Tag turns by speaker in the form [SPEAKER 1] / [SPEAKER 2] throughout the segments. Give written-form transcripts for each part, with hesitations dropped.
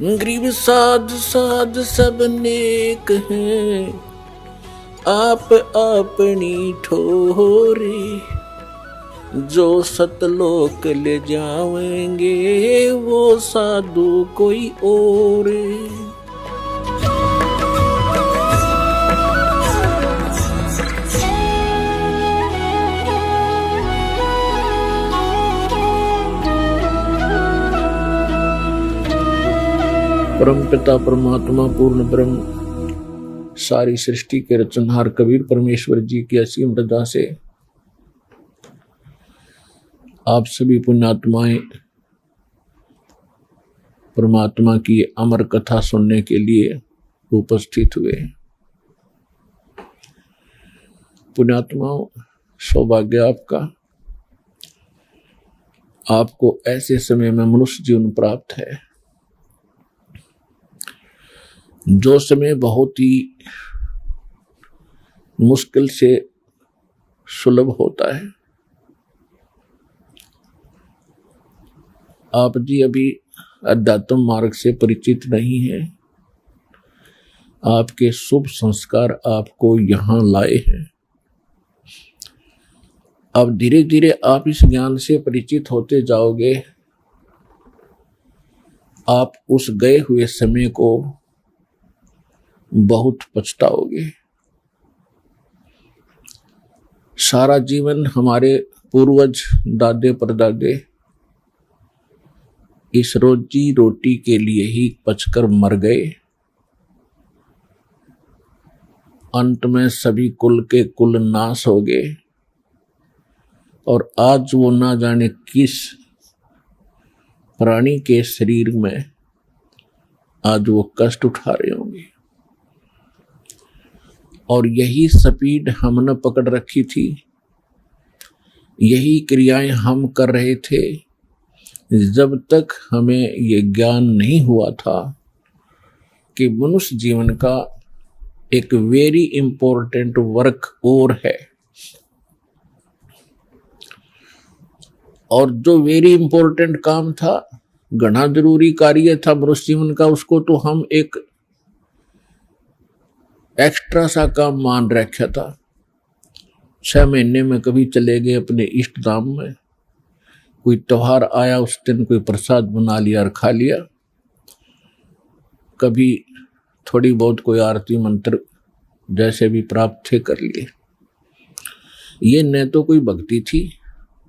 [SPEAKER 1] गरीब साध साध सब नेक हैं, आप अपनी ठोरी। जो सतलोक ले जावेंगे वो साधु कोई और। परम पिता परमात्मा पूर्ण ब्रह्म सारी सृष्टि के रचनहार कबीर परमेश्वर जी की असीम रजा से आप सभी पुण्यात्माएं परमात्मा की अमर कथा सुनने के लिए उपस्थित हुए। पुण्यात्माओं, सौभाग्य आपका, आपको ऐसे समय में मनुष्य जीवन प्राप्त है जो समय बहुत ही मुश्किल से सुलभ होता है। आप जी अभी अध्यात्म मार्ग से परिचित नहीं हैं। आपके शुभ संस्कार आपको यहां लाए हैं। अब धीरे धीरे आप इस ज्ञान से परिचित होते जाओगे। आप उस गए हुए समय को बहुत पछताओगे। सारा जीवन हमारे पूर्वज दादे परदादे इस रोजी रोटी के लिए ही पचकर मर गए। अंत में सभी कुल के कुल नाश हो गए और आज वो ना जाने किस प्राणी के शरीर में आज वो कष्ट उठा रहे होंगे। और यही स्पीड हमने पकड़ रखी थी, यही क्रियाएं हम कर रहे थे जब तक हमें ये ज्ञान नहीं हुआ था कि मनुष्य जीवन का एक वेरी इंपॉर्टेंट वर्क और है। और जो वेरी इंपॉर्टेंट काम था, घना जरूरी कार्य था मनुष्य जीवन का, उसको तो हम एक एक्स्ट्रा सा काम मान रखा था। 6 महीने में कभी चले गए अपने इष्ट धाम में, कोई त्योहार आया उस दिन कोई प्रसाद बना लिया और खा लिया, कभी थोड़ी बहुत कोई आरती मंत्र जैसे भी प्राप्त थे कर लिए। ये न तो कोई भक्ति थी,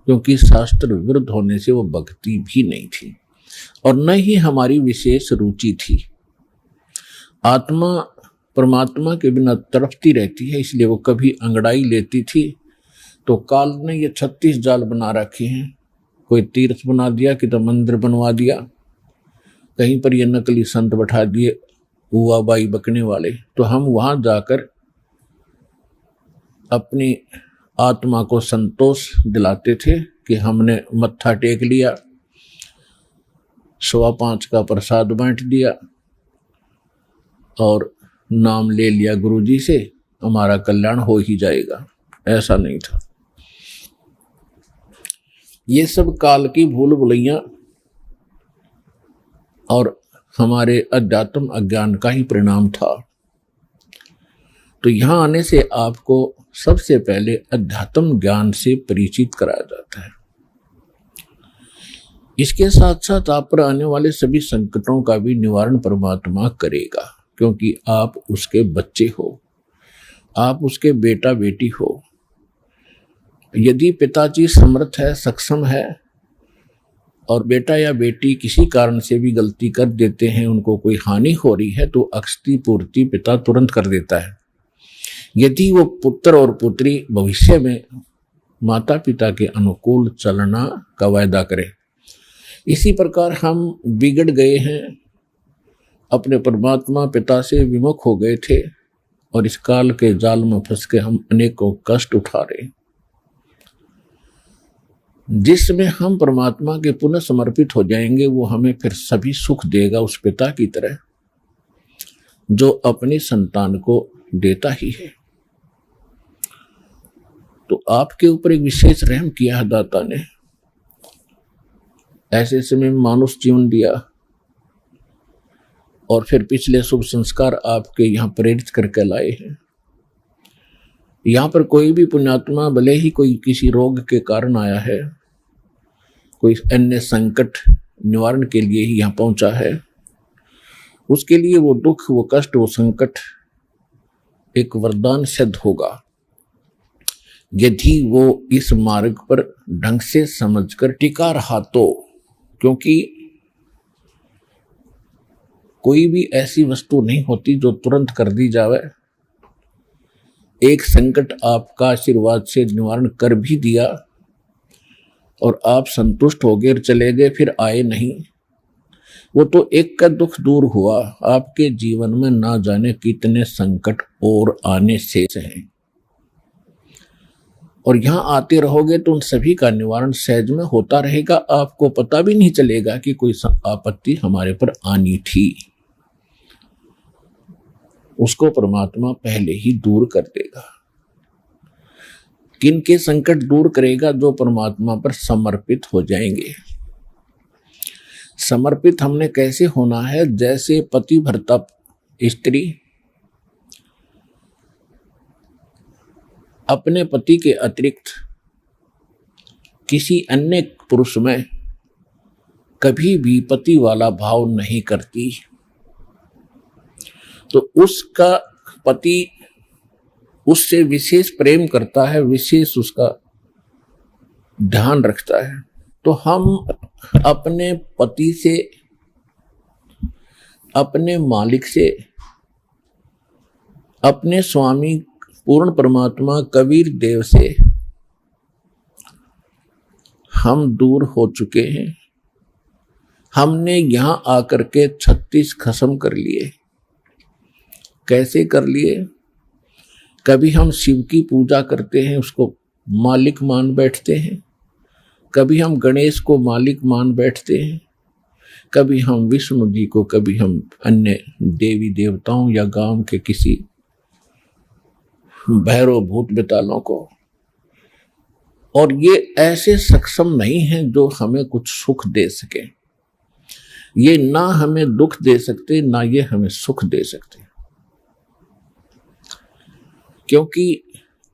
[SPEAKER 1] क्योंकि शास्त्र विरुद्ध होने से वो भक्ति भी नहीं थी, और न ही हमारी विशेष रुचि थी। आत्मा परमात्मा के बिना तड़पती रहती है, इसलिए वो कभी अंगड़ाई लेती थी तो काल ने ये 36 जाल बना रखे हैं। कोई तीर्थ बना दिया, कि तो मंदिर बनवा दिया, कहीं पर ये नकली संत बैठा दिए हुआ बाई बकने वाले, तो हम वहां जाकर अपनी आत्मा को संतोष दिलाते थे कि हमने मत्था टेक लिया, 5.25 का प्रसाद बांट दिया और नाम ले लिया गुरुजी से, हमारा कल्याण हो ही जाएगा। ऐसा नहीं था। ये सब काल की भूल भुलैया और हमारे अध्यात्म अज्ञान का ही परिणाम था। तो यहां आने से आपको सबसे पहले अध्यात्म ज्ञान से परिचित कराया जाता है। इसके साथ साथ आप पर आने वाले सभी संकटों का भी निवारण परमात्मा करेगा, क्योंकि आप उसके बच्चे हो, आप उसके बेटा बेटी हो। यदि पिताजी समर्थ है, सक्षम है, और बेटा या बेटी किसी कारण से भी गलती कर देते हैं, उनको कोई हानि हो रही है, तो अक्षति पूर्ति पिता तुरंत कर देता है। यदि वो पुत्र और पुत्री भविष्य में माता पिता के अनुकूल चलना का वायदा करे। इसी प्रकार हम बिगड़ गए हैं, अपने परमात्मा पिता से विमुख हो गए थे, और इस काल के जाल में फंस के हम अनेकों कष्ट उठा रहे। जिसमें हम परमात्मा के पुनः समर्पित हो जाएंगे, वो हमें फिर सभी सुख देगा, उस पिता की तरह जो अपनी संतान को देता ही है। तो आपके ऊपर एक विशेष रहम किया है दाता ने, ऐसे समय में मानुष जीवन दिया और फिर पिछले शुभ संस्कार आपके यहाँ प्रेरित करके लाए हैं। यहाँ पर कोई भी पुण्यात्मा भले ही कोई किसी रोग के कारण आया है, कोई अन्य संकट निवारण के लिए ही यहाँ पहुंचा है, उसके लिए वो दुख, वो कष्ट, वो संकट एक वरदान सिद्ध होगा यदि वो इस मार्ग पर ढंग से समझकर टिका रहा तो। क्योंकि कोई भी ऐसी वस्तु नहीं होती जो तुरंत कर दी जावे। एक संकट आपका आशीर्वाद से निवारण कर भी दिया और आप संतुष्ट हो गए और चले गए, फिर आए नहीं, वो तो एक का दुख दूर हुआ। आपके जीवन में ना जाने कितने संकट और आने से हैं, और यहां आते रहोगे तो उन सभी का निवारण सहज में होता रहेगा। आपको पता भी नहीं चलेगा कि कोई आपत्ति हमारे पर आनी थी। उसको परमात्मा पहले ही दूर कर देगा। किन के संकट दूर करेगा? जो परमात्मा पर समर्पित हो जाएंगे। समर्पित हमने कैसे होना है? जैसे पतिव्रता स्त्री अपने पति के अतिरिक्त किसी अन्य पुरुष में कभी भी पति वाला भाव नहीं करती, तो उसका पति उससे विशेष प्रेम करता है, विशेष उसका ध्यान रखता है। तो हम अपने पति से, अपने मालिक से, अपने स्वामी पूर्ण परमात्मा कबीर देव से हम दूर हो चुके हैं। हमने यहां आकर के 36 खसम कर लिए। कैसे कर लिए? कभी हम शिव की पूजा करते हैं, उसको मालिक मान बैठते हैं। कभी हम गणेश को मालिक मान बैठते हैं। कभी हम विष्णु जी को, कभी हम अन्य देवी देवताओं या गांव के किसी भैरव भूत बेतालों को। और ये ऐसे सक्षम नहीं हैं जो हमें कुछ सुख दे सके। ये ना हमें दुख दे सकते, ना ये हमें सुख दे सकते, क्योंकि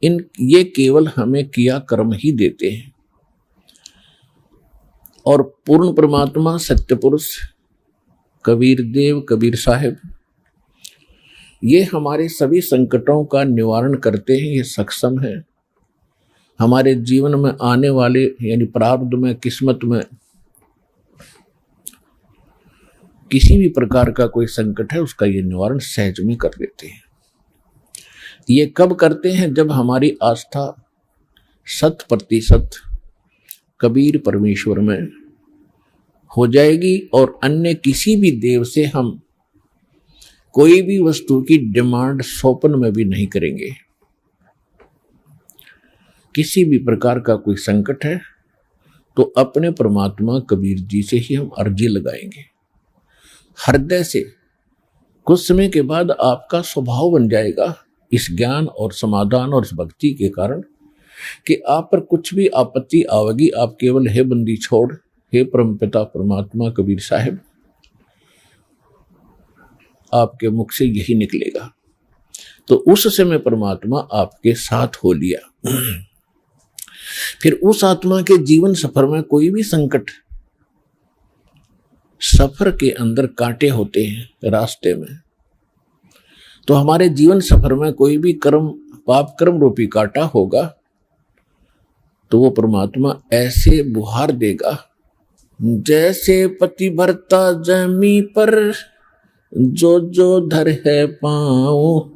[SPEAKER 1] ये केवल हमें किया कर्म ही देते हैं। और पूर्ण परमात्मा सत्य पुरुष कबीर देव, कबीर साहिब, ये हमारे सभी संकटों का निवारण करते हैं। ये सक्षम है। हमारे जीवन में आने वाले यानी प्रारब्ध में, किस्मत में किसी भी प्रकार का कोई संकट है, उसका ये निवारण सहज में कर देते हैं। ये कब करते हैं? जब हमारी आस्था 100% कबीर परमेश्वर में हो जाएगी और अन्य किसी भी देव से हम कोई भी वस्तु की डिमांड स्वप्न में भी नहीं करेंगे। किसी भी प्रकार का कोई संकट है तो अपने परमात्मा कबीर जी से ही हम अर्जी लगाएंगे हृदय से। कुछ समय के बाद आपका स्वभाव बन जाएगा इस ज्ञान और समाधान और इस भक्ति के कारण कि आप पर कुछ भी आपत्ति आवेगी, आप केवल हे बंदी छोड़, हे परमपिता परमात्मा कबीर साहिब, आपके मुख से यही निकलेगा। तो उस समय परमात्मा आपके साथ हो लिया। फिर उस आत्मा के जीवन सफर में कोई भी संकट, सफर के अंदर कांटे होते हैं रास्ते में, तो हमारे जीवन सफर में कोई भी कर्म, पाप कर्म रूपी कांटा होगा, तो वो परमात्मा ऐसे बुहार देगा जैसे पतिव्रता जमी पर जो जो धर है पाँव,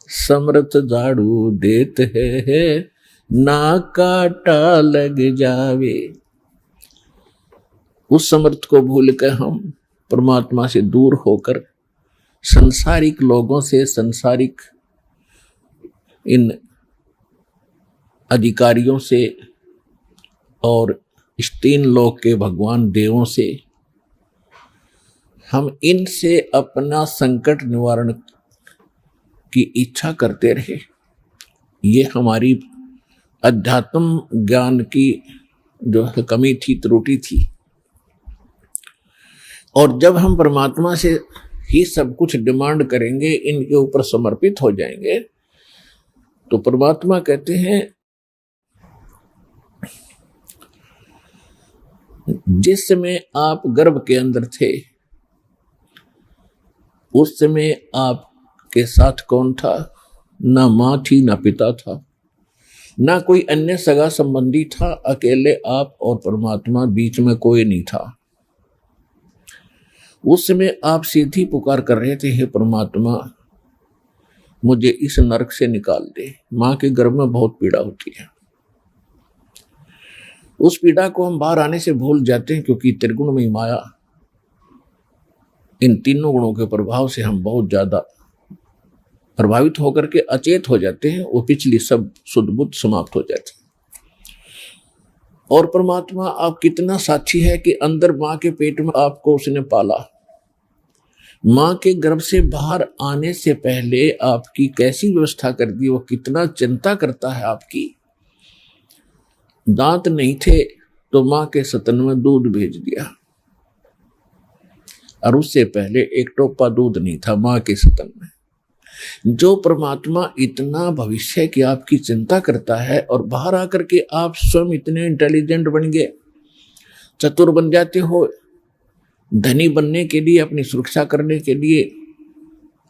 [SPEAKER 1] समर्थ झाड़ू देत है ना काटा लग जावे। उस समर्थ को भूल कर हम परमात्मा से दूर होकर संसारिक लोगों से, संसारिक इन अधिकारियों से और इस 3 लोक के भगवान देवों से, हम इनसे अपना संकट निवारण की इच्छा करते रहे। ये हमारी अध्यात्म ज्ञान की जो कमी थी, त्रुटि थी। और जब हम परमात्मा से ही सब कुछ डिमांड करेंगे, इनके ऊपर समर्पित हो जाएंगे, तो परमात्मा कहते हैं जिस समय आप गर्भ के अंदर थे उस समय आपके साथ कौन था? ना मां थी, ना पिता था, ना कोई अन्य सगा संबंधी था, अकेले आप और परमात्मा, बीच में कोई नहीं था। उस समय आप सीधी पुकार कर रहे थे, हे परमात्मा मुझे इस नरक से निकाल दे। मां के गर्भ में बहुत पीड़ा होती है, उस पीड़ा को हम बाहर आने से भूल जाते हैं, क्योंकि त्रिगुण में माया, इन तीनों गुणों के प्रभाव से हम बहुत ज्यादा प्रभावित होकर के अचेत हो जाते हैं, वो पिछली सब शुद्ध बुद्ध समाप्त हो जाती है। और परमात्मा आप कितना साक्षी है कि अंदर मां के पेट में आपको उसने पाला, मां के गर्भ से बाहर आने से पहले आपकी कैसी व्यवस्था कर दी, वो कितना चिंता करता है आपकी। दांत नहीं थे तो मां के स्तन में दूध भेज दिया, और उससे पहले एक टोपा दूध नहीं था मां के स्तन में। जो परमात्मा इतना भविष्य की आपकी चिंता करता है, और बाहर आकर के आप स्वयं इतने इंटेलिजेंट बन गए, चतुर बन जाते हो, धनी बनने के लिए, अपनी सुरक्षा करने के लिए,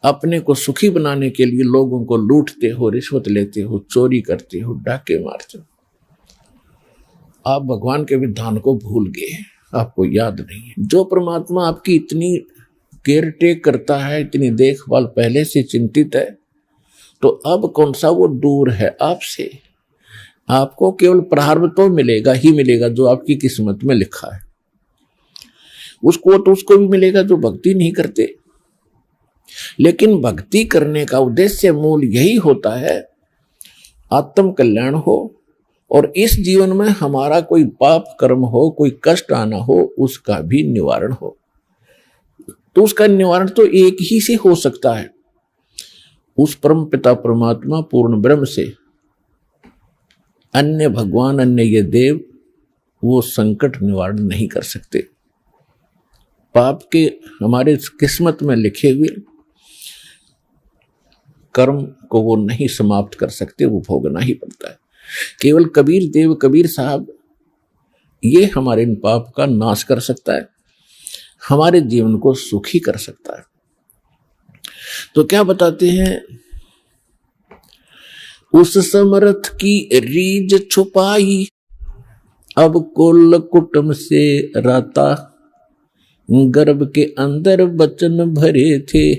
[SPEAKER 1] अपने को सुखी बनाने के लिए लोगों को लूटते हो, रिश्वत लेते हो, चोरी करते हो, डाके मारते हो। आप भगवान के विधान को भूल गए, आपको याद नहीं है। जो परमात्मा आपकी इतनी केयर टेक करता है, इतनी देखभाल पहले से चिंतित है, तो अब कौन सा वो दूर है आपसे। आपको केवल प्रारब्ध तो मिलेगा ही मिलेगा जो आपकी किस्मत में लिखा है, उसको तो उसको भी मिलेगा जो भक्ति नहीं करते। लेकिन भक्ति करने का उद्देश्य मूल यही होता है, आत्म कल्याण हो, और इस जीवन में हमारा कोई पाप कर्म हो, कोई कष्ट आना हो, उसका भी निवारण हो। तो उसका निवारण तो एक ही से हो सकता है, उस परम पिता परमात्मा पूर्ण ब्रह्म से। अन्य भगवान, अन्य ये देव, वो संकट निवारण नहीं कर सकते। पाप के हमारे किस्मत में लिखे हुए कर्म को वो नहीं समाप्त कर सकते, वो भोगना ही पड़ता है। केवल कबीर देव, कबीर साहब, ये हमारे इन पाप का नाश कर सकता है, हमारे जीवन को सुखी कर सकता है। तो क्या बताते हैं, उस समर्थ की रीझ छुपाई, अब कुल कुटुंब से राता, गर्भ के अंदर बचन भरे थे,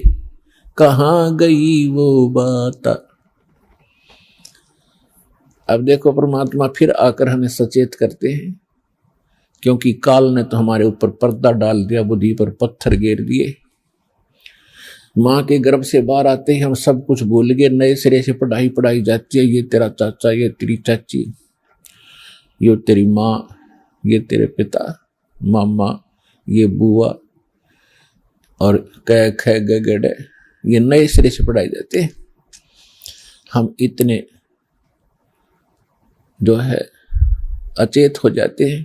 [SPEAKER 1] कहां गई वो बात। अब देखो परमात्मा फिर आकर हमें सचेत करते हैं, क्योंकि काल ने तो हमारे ऊपर पर्दा डाल दिया, बुद्धि पर पत्थर गिर दिए। मां के गर्भ से बाहर आते ही हम सब कुछ भूल गए, नए सिरे से पढ़ाई जाती है। ये तेरा चाचा, ये तेरी चाची, ये तेरी माँ, ये तेरे पिता, मामा, ये बुआ, और कै ख ग ग, ये नए सिरे से पढ़ाई जाते हैं। हम इतने जो है अचेत हो जाते हैं,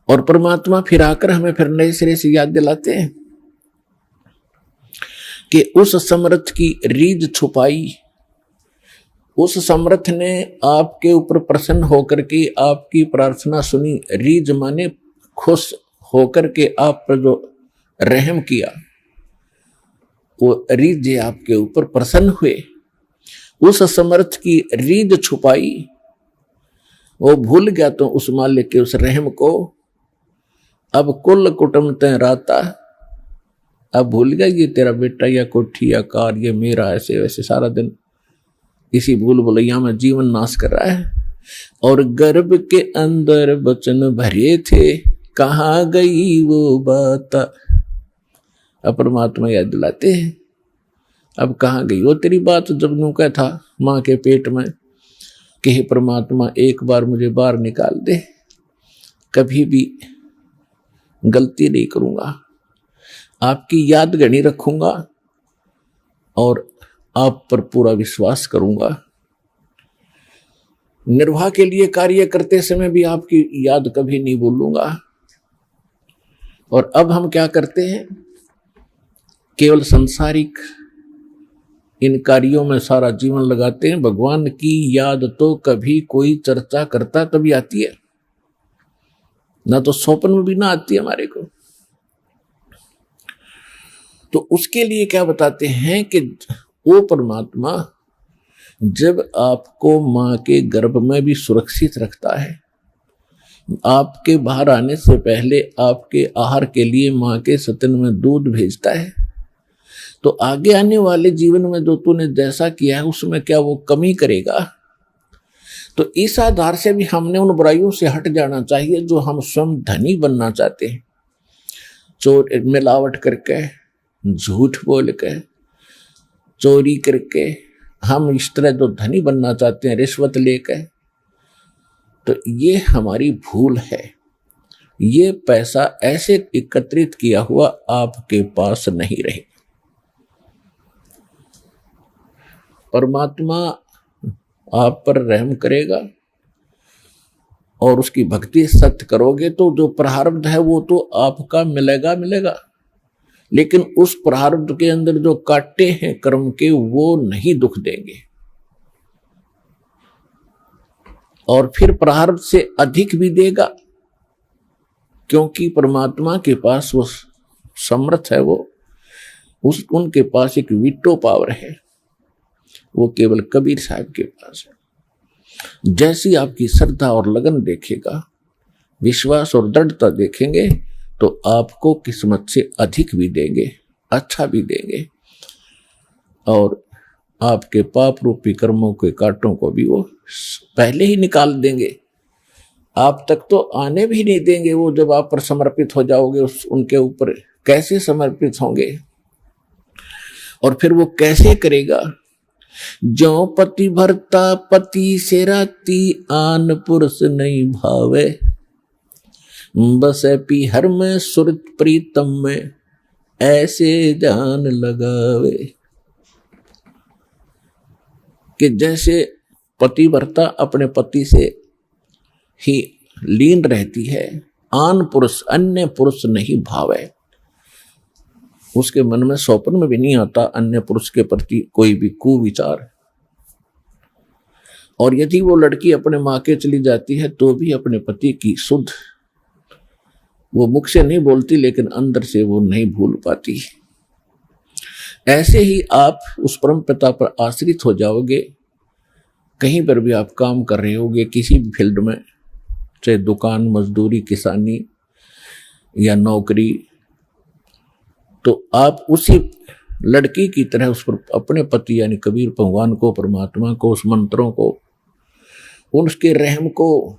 [SPEAKER 1] और परमात्मा फिर आकर हमें फिर नए सिरे से याद दिलाते हैं कि उस समर्थ की रीझ छुपाई। उस समर्थ ने आपके ऊपर प्रसन्न होकर के आपकी प्रार्थना सुनी। रीझ माने खुश होकर के आप पर जो रहम किया, वो रीझ आपके ऊपर प्रसन्न हुए। उस समर्थ की रीझ छुपाई, वो भूल गया तो उस मालिक के उस रहम को। अब कुल कुटुंब तय राता, अब भूल गया ये तेरा बेटा या कोठी या कार, ये मेरा, ऐसे वैसे सारा दिन इसी भूल भुलैया में जीवन नाश कर रहा है। और गर्भ के अंदर बचन भरे थे, कहां गई वो बात। अब परमात्मा याद दिलाते हैं, अब कहां गई वो तेरी बात, जब यूं क्या था मां के पेट में कि हे परमात्मा एक बार मुझे बाहर निकाल दे, कभी भी गलती नहीं करूंगा, आपकी याद गणी रखूंगा और आप पर पूरा विश्वास करूंगा। निर्वाह के लिए कार्य करते समय भी आपकी याद कभी नहीं भूलूंगा। और अब हम क्या करते हैं केवल सांसारिक इन कार्यों में सारा जीवन लगाते हैं, भगवान की याद तो कभी कोई चर्चा करता तभी आती है, ना तो स्वप्न में भी ना आती है हमारे को। तो उसके लिए क्या बताते हैं कि वो परमात्मा जब आपको मां के गर्भ में भी सुरक्षित रखता है, आपके बाहर आने से पहले आपके आहार के लिए मां के स्तन में दूध भेजता है, तो आगे आने वाले जीवन में जो तूने जैसा किया है उसमें क्या वो कमी करेगा? तो इस आधार से भी हमने उन बुराइयों से हट जाना चाहिए जो हम स्वयं धनी बनना चाहते हैं, चोर मिलावट करके, झूठ बोल के, चोरी करके हम इस तरह जो धनी बनना चाहते हैं, रिश्वत लेकर, तो ये हमारी भूल है। ये पैसा ऐसे एकत्रित किया हुआ आपके पास नहीं रहे। परमात्मा आप पर रहम करेगा और उसकी भक्ति सत्य करोगे तो जो प्रारब्ध है वो तो आपका मिलेगा मिलेगा, लेकिन उस प्रारब्ध के अंदर जो कांटे हैं कर्म के वो नहीं दुख देंगे, और फिर प्रारब्ध से अधिक भी देगा, क्योंकि परमात्मा के पास वो समर्थ है, वो उनके पास एक वीटो पावर है, वो केवल कबीर साहब के पास है। जैसी आपकी श्रद्धा और लगन देखेगा, विश्वास और दृढ़ता देखेंगे, तो आपको किस्मत से अधिक भी देंगे, अच्छा भी देंगे, और आपके पाप रूपी कर्मों के कांटों को भी वो पहले ही निकाल देंगे। आप तक तो आने भी नहीं देंगे वो, जब आप पर समर्पित हो जाओगे उनके ऊपर कैसे समर्पित होंगे? और फिर वो कैसे करेगा? जो पति भरता पति से राती, आन पुरुष नहीं भावे, बस पी हर में सुरत प्रीतम में, ऐसे जान लगावे। कि जैसे पतिव्रता अपने पति से ही लीन रहती है, आन पुरुष अन्य पुरुष नहीं भावे, उसके मन में स्वप्न में भी नहीं आता अन्य पुरुष के प्रति कोई भी कुविचार। और यदि वो लड़की अपने माँ के चली जाती है तो भी अपने पति की शुद्ध, वो मुख से नहीं बोलती लेकिन अंदर से वो नहीं भूल पाती। ऐसे ही आप उस परम पिता पर आश्रित हो जाओगे। कहीं पर भी आप काम कर रहे होगे, किसी भी फील्ड में, चाहे दुकान, मजदूरी, किसानी या नौकरी, तो आप उसी लड़की की तरह उस पर अपने पति यानी कबीर भगवान को, परमात्मा को, उस मंत्रों को, उसके रहम को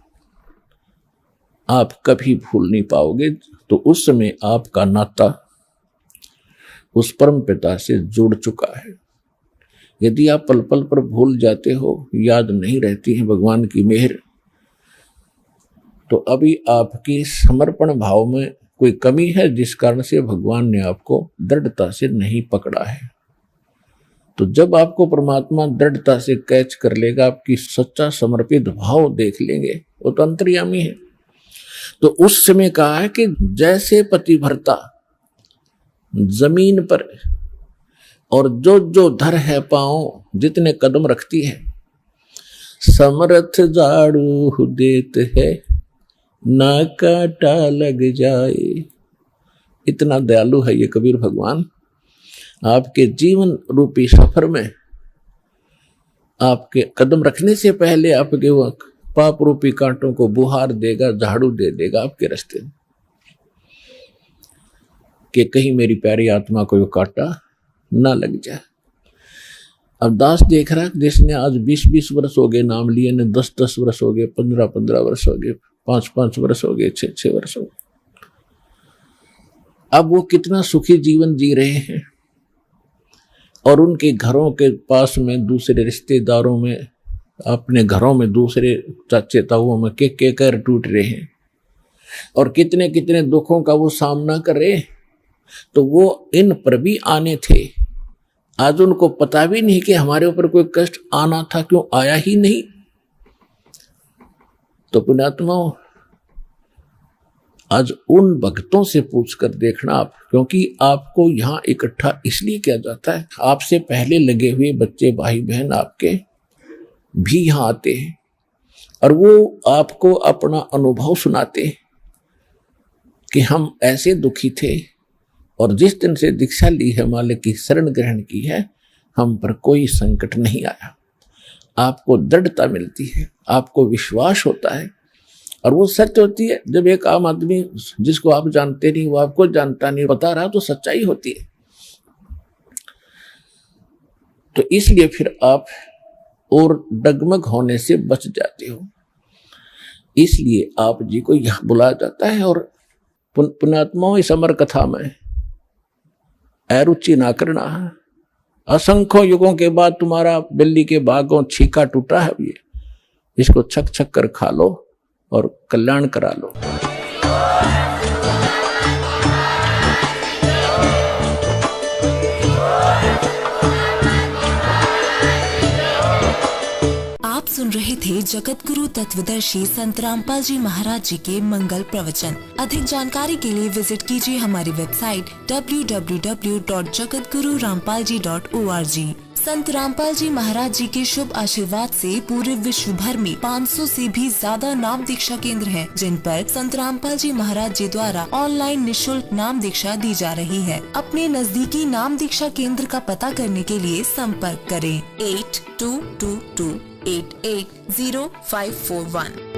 [SPEAKER 1] आप कभी भूल नहीं पाओगे। तो उस समय आपका नाता उस परम पिता से जुड़ चुका है। यदि आप पल पल पर भूल जाते हो, याद नहीं रहती है भगवान की मेहर, तो अभी आपकी समर्पण भाव में कोई कमी है, जिस कारण से भगवान ने आपको दृढ़ता से नहीं पकड़ा है। तो जब आपको परमात्मा दृढ़ता से कैच कर लेगा, आपकी सच्चा समर्पित भाव देख लेंगे, वो तो अंतर्यामी है। तो उस समय कहा है कि जैसे पतिव्रता जमीन पर और जो जो धर है पांव, जितने कदम रखती है, समर्थ झाड़ू देत है, ना काटा लग जाए। इतना दयालु है ये कबीर भगवान। आपके जीवन रूपी सफर में आपके कदम रखने से पहले आपके वो पाप रूपी कांटों को बुहार देगा, झाड़ू दे देगा आपके रास्ते में, कि कहीं मेरी प्यारी आत्मा को कांटा ना लग जाए। अब दास देख रहा है, जिसने आज 20-20 वर्ष हो गए नाम लिए, ने 10-10 वर्ष हो गए, 15-15 वर्ष हो गए, 5-5 वर्ष हो गए, 6-6 वर्ष हो गए, अब वो कितना सुखी जीवन जी रहे हैं, और उनके घरों के पास में, दूसरे रिश्तेदारों में, अपने घरों में दूसरे चाचे ताऊओं में के कर टूट रहे हैं, और कितने कितने दुखों का वो सामना कर रहे हैं। तो वो इन पर भी आने थे, आज उनको पता भी नहीं कि हमारे ऊपर कोई कष्ट आना था, क्यों आया ही नहीं। तो पुण्यात्माओं, आज उन भक्तों से पूछकर देखना आप, क्योंकि आपको यहाँ इकट्ठा इसलिए किया जाता है, आपसे पहले लगे हुए बच्चे भाई बहन आपके भी यहाँ आते हैं और वो आपको अपना अनुभव सुनाते हैं कि हम ऐसे दुखी थे और जिस दिन से दीक्षा ली है, मालिक की शरण ग्रहण की है, हम पर कोई संकट नहीं आया। आपको दृढ़ता मिलती है, आपको विश्वास होता है और वो सच होती है। जब एक आम आदमी जिसको आप जानते नहीं, वो आपको जानता नहीं, बता रहा तो सच्चाई होती है। तो इसलिए फिर आप और डगमग होने से बच जाते हो। इसलिए आप जी को यहां बुलाया जाता है और पुण्यात्माओं इस अमर कथा में अरुचि ना करना। असंख्यों युगों के बाद तुम्हारा बिल्ली के बागों छीका टूटा है, ये इसको छक छक कर खा लो और कल्याण करा लो।
[SPEAKER 2] आप सुन रहे थे जगत गुरु तत्वदर्शी संत रामपाल जी महाराज जी के मंगल प्रवचन। अधिक जानकारी के लिए विजिट कीजिए हमारी वेबसाइट www.jagatgururampalji.org। संत रामपाल जी महाराज जी के शुभ आशीर्वाद से पूरे विश्व भर में 500 से भी ज्यादा नाम दीक्षा केंद्र हैं, जिन पर संत रामपाल जी महाराज जी द्वारा ऑनलाइन निशुल्क नाम दीक्षा दी जा रही है। अपने नजदीकी नाम दीक्षा केंद्र का पता करने के लिए संपर्क करें 8222880541।